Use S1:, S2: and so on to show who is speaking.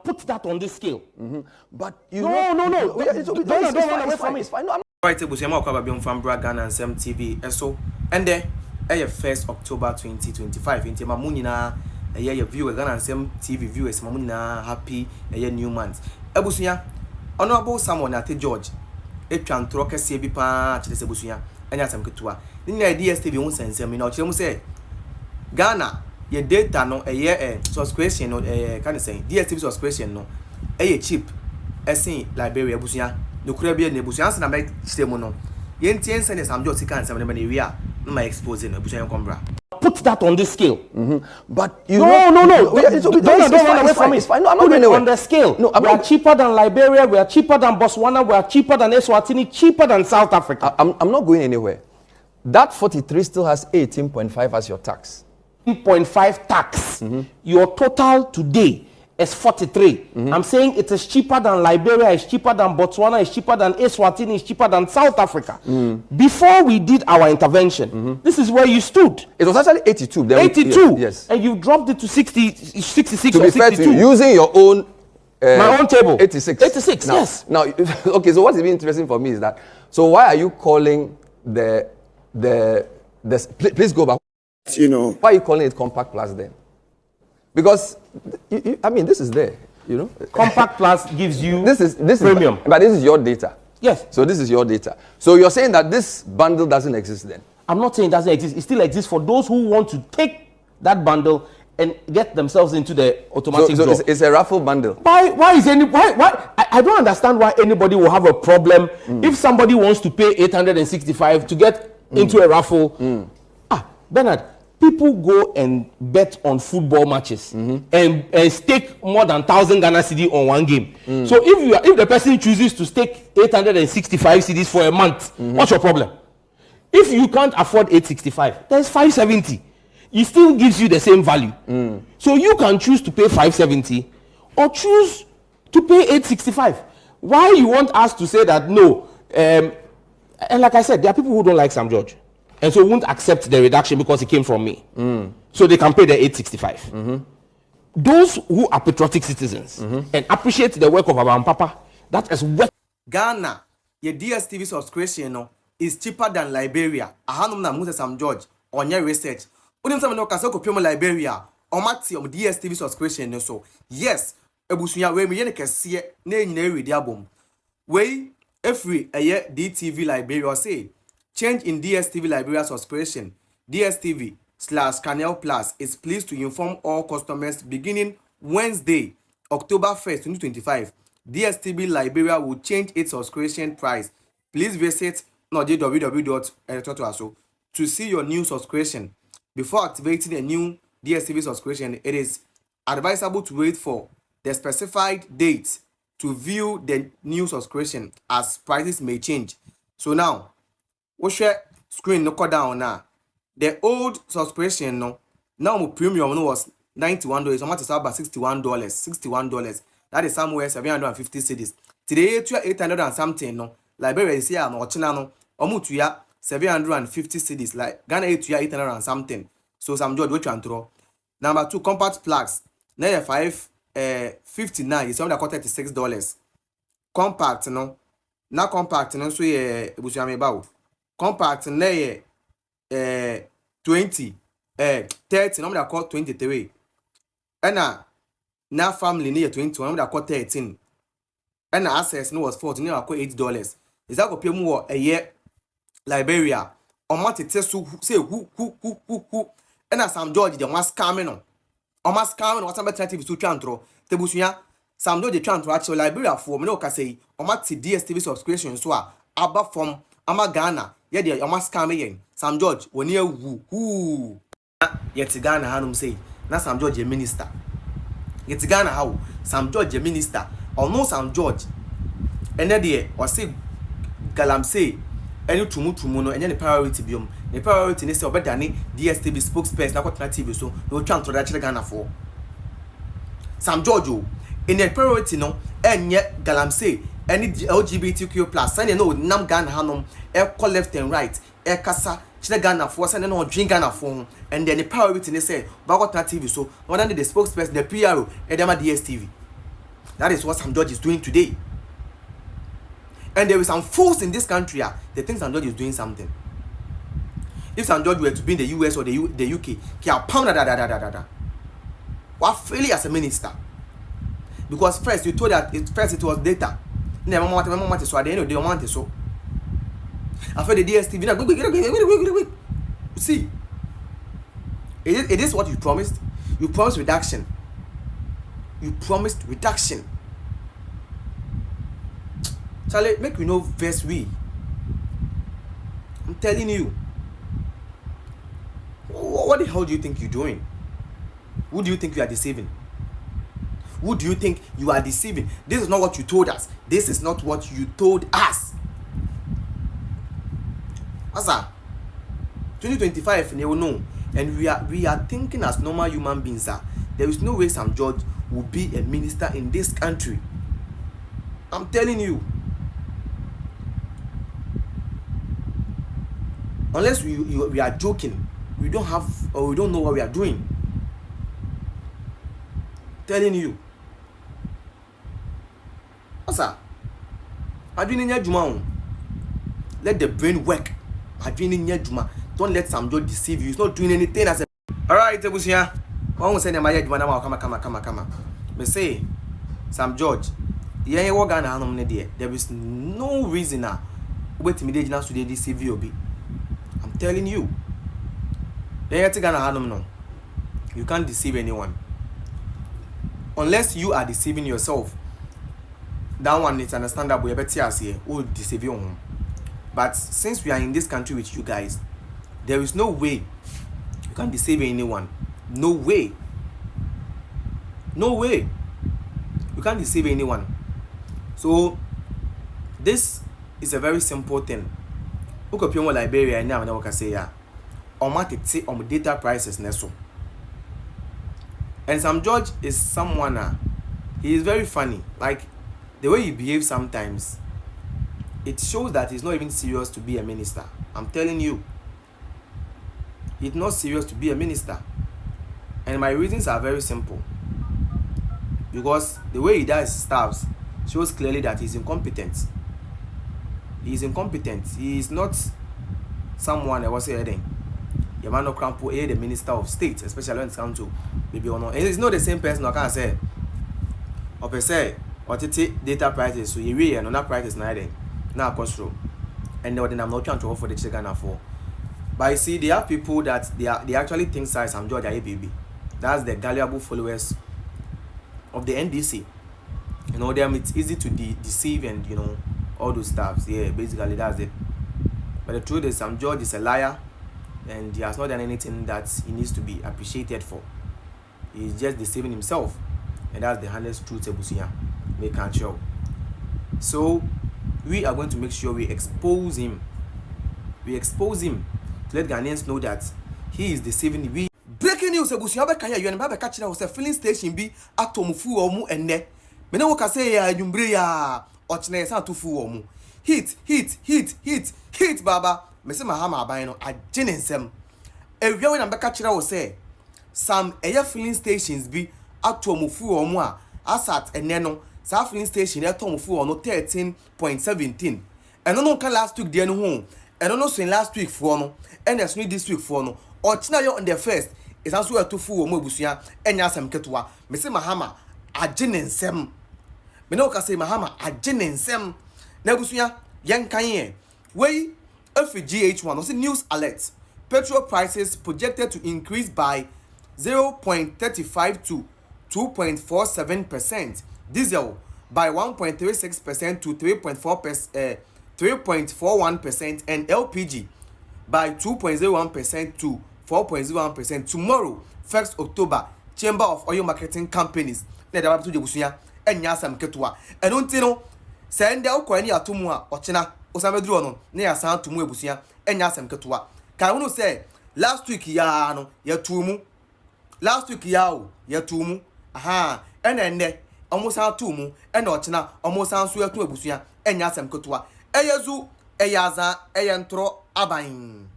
S1: put that on this scale.
S2: But you
S1: no.
S2: Don't
S1: run away from
S2: it.
S1: it.
S2: No,
S3: right, Busiama Okababium from Ghana and Sem TV. And so, and then, 1st October 2025. In Mamunina, a year viewer, Ghana and Sem TV viewers, Mamuna, happy a year new month. Ebusuya, honorable someone at George, a chantroka sebipa, Chesebusuya, and Yatam Kutua. Then the DSTV won't send some, say Ghana, your data no a year subscription, no a kind of saying, DSTV subscription, no a cheap, a sing Liberia Busia. No Caribbean nebusians and I make Stemono. Yentian send some Josie can some area, no my exposing a Busian Combra.
S1: Put that on this scale.
S2: But you
S1: don't run away from it.
S2: It's fine. No, I'm not
S1: Put
S2: going
S1: it
S2: anywhere.
S1: on the scale.
S2: No,
S1: we are cheaper than Liberia, we are cheaper than Botswana, we are cheaper than Eswatini, cheaper than South Africa.
S2: I'm not going anywhere. That 43 still has 18.5 as your tax.
S1: 18.5 tax. Your total today is 43. I'm saying it is cheaper than Liberia, it's cheaper than Botswana, it's cheaper than Eswatini, it's cheaper than South Africa. Before we did our intervention, this is where you stood.
S2: It was actually 82. Then
S1: 82?
S2: Yes.
S1: And you dropped it to 66
S2: to
S1: or
S2: be
S1: 62.
S2: fair to you, using your own...
S1: my own table.
S2: 86.
S1: 86,
S2: now,
S1: yes.
S2: Now, okay, so what's even interesting for me is that, so why are you calling please go back. Why are you calling it Compact Plus then? Because, I mean, this is there,
S1: Compact Plus gives you
S2: this is
S1: premium.
S2: But this is your data.
S1: Yes.
S2: So this is your data. So you're saying that this bundle doesn't exist then?
S1: I'm not saying it doesn't exist. It still exists for those who want to take that bundle and get themselves into the automatic
S2: so
S1: draw.
S2: It's a raffle bundle.
S1: Why I don't understand why anybody will have a problem if somebody wants to pay 865 to get into a raffle. Bernard, people go and bet on football matches and stake more than 1,000 Ghana cedi on one game. So if the person chooses to stake 865 cedis for a month, what's your problem? If you can't afford 865, there's 570. It still gives you the same value. So you can choose to pay 570 or choose to pay 865. Why you want us to say that no? And like I said, there are people who don't like Sam George. And so won't accept the reduction because it came from me. So they can pay the 865. Those who are patriotic citizens and appreciate the work of our Papa, that is what
S3: Ghana, your DSTV subscription is cheaper than Liberia. Ahanum na Moses Sam George on your research. Unim some no kasa ko pemo Liberia or mati on DSTV subscription so. Yes, ebusunya we me yene kese na nyina ready abom. We every year DTV Liberia say change in DSTV Liberia subscription. DSTV/Canal Plus is pleased to inform all customers beginning Wednesday, October 1st, 2025. DSTV Liberia will change its subscription price. Please visit www.editor.aso to see your new subscription. Before activating a new DSTV subscription, it is advisable to wait for the specified date to view the new subscription as prices may change. So now, what's your screen no down now? The old subscription now premium was $91. So much is about $61. That is somewhere 750 cedis. Today you 800 and something Liberia is here no China to ya 750 cedis. Like Ghana 800 and something. So some George which one throw. Number 2 compact plugs. Now 559 is something like $36. Compact now compact so ebusuame bawo. Compact na 20 30 no me call 23 and na family near 21 no me call 13 and access no was 14 no call $8 is that go pay mu a year Liberia o matete so say who and Sam George the one scamming no o ma scamming no what alternative to twantro tebusuya Sam George twantro actually Liberia for me no ka say o mate DSTV subscription so aba from ama Ghana ye dey o ma scam yen Sam George woni awu yet Ghana hanum say na Sam George a minister yet Ghana how Sam George a minister or no Sam George ene dey o say galamsey any tumu no enye ne priority biom ne priority ne say obedane DSTV spokesperson na kwatena TV so no twa ntro da kire Ghana for Sam George in the priority no enye galamsey any LGBTQ+ and no nam Ghana hanom e call left and right e kasa kire Ghana for say no drink Ghana for and then the priority ne say ba kwatena TV so no than the spokesperson the PRO e dem DSTV That is what Sam George is doing today. And there is some fools in this country. They think Sam George is doing something. If Sam George were to be in the US or the UK, he will pound what failure as a minister. Because first you told that it was data. Never want so at the end of the day, want so. After the DSTV, see, it is what you promised. You promised reduction. You promised reduction. Charlie, make we know verse we. I'm telling you. What the hell do you think you're doing? Who do you think you are deceiving? Who do you think you are deceiving? This is not what you told us. This is not what you told us. Asa, 2025, they will know. And we are thinking as normal human beings. There is no way Sam George will be a minister in this country. I'm telling you. Unless we are joking, we don't have or we don't know what we are doing. Telling you. Asa, let the brain work. Don't let Sam George deceive you. He's not doing anything as a. Alright, Ebusia. One will say, come. Me say, Sam George, there is no reason now. Wait to deceive you. I'm telling you. You can't deceive anyone. Unless you are deceiving yourself. That one is understandable. You better say, oh, deceive you. But since we are in this country with you guys, there is no way you can deceive anyone. No way. No way. You can't deceive anyone. So, this is a very simple thing. Look up your Liberia now and I can say, yeah, on data prices. And Sam George is someone, he is very funny. Like, the way he behaves sometimes, it shows that he's not even serious to be a minister. I'm telling you. He's not serious to be a minister. And my reasons are very simple. Because the way he does stuff shows clearly that he's incompetent. He is incompetent. He is not someone I was saying. Yamano Krampo, the Minister of State, especially when it comes to maybe or not. And it's not the same person I can say. Or per se, or data prices, so you really and not prices neither. Now control. And then I'm not trying to offer the chicken for. But you see, there are people that they actually think size I'm George baby. That's the valuable followers of the NDC. You know them, it's easy to deceive and all those stuffs. Yeah, basically that's it. But the truth is Sam George is a liar and he has not done anything that he needs to be appreciated for. He's just deceiving himself. And that's the honest truth Ebusia. They can't show. So we are going to make sure we expose him. We expose him to let Ghanaians know that he is deceiving. We breaking news Ebusia be kaya you and be catch was a filling station be atomufu omu enne. Me no ka say ya nwumbre ya ochine san tofu omu. Hit baba. Me say mahama aban no agye nsem. Ewia we na be catch was say some eye filling stations be atomufu omu a asat enne no sa filling station atomufu ono 13.17. And no can last week there no home. And no so last week for no and there's no this week for no ochina yo on the first is also a tofu omu ebusua enya asem ketewa. Me say mahama agye nsem. Me no ka say mahama agye nsem. Na ebusua yen kan ye wey FGH1 also news alert. Petrol prices projected to increase by 0.35 to 2.47%. Diesel by 1.36% to 3.41%, and LPG by 2.01% to 4.01%. Tomorrow, 1st October, Chamber of Oil Marketing Companies. Na da babu jebusuya enya sam ketua. Eno ntino send ukọ ani atomu a ochina osameduru no na ya san atomu ebusuya enya sam ketua. Ka unu say last week ya no ya tumu. Last week ya o ya tumu. Aha, ene almost atomu ene ochina almost anso ya tu ebusuya enya sam ketua. Eyezu eyaza eyentro aban.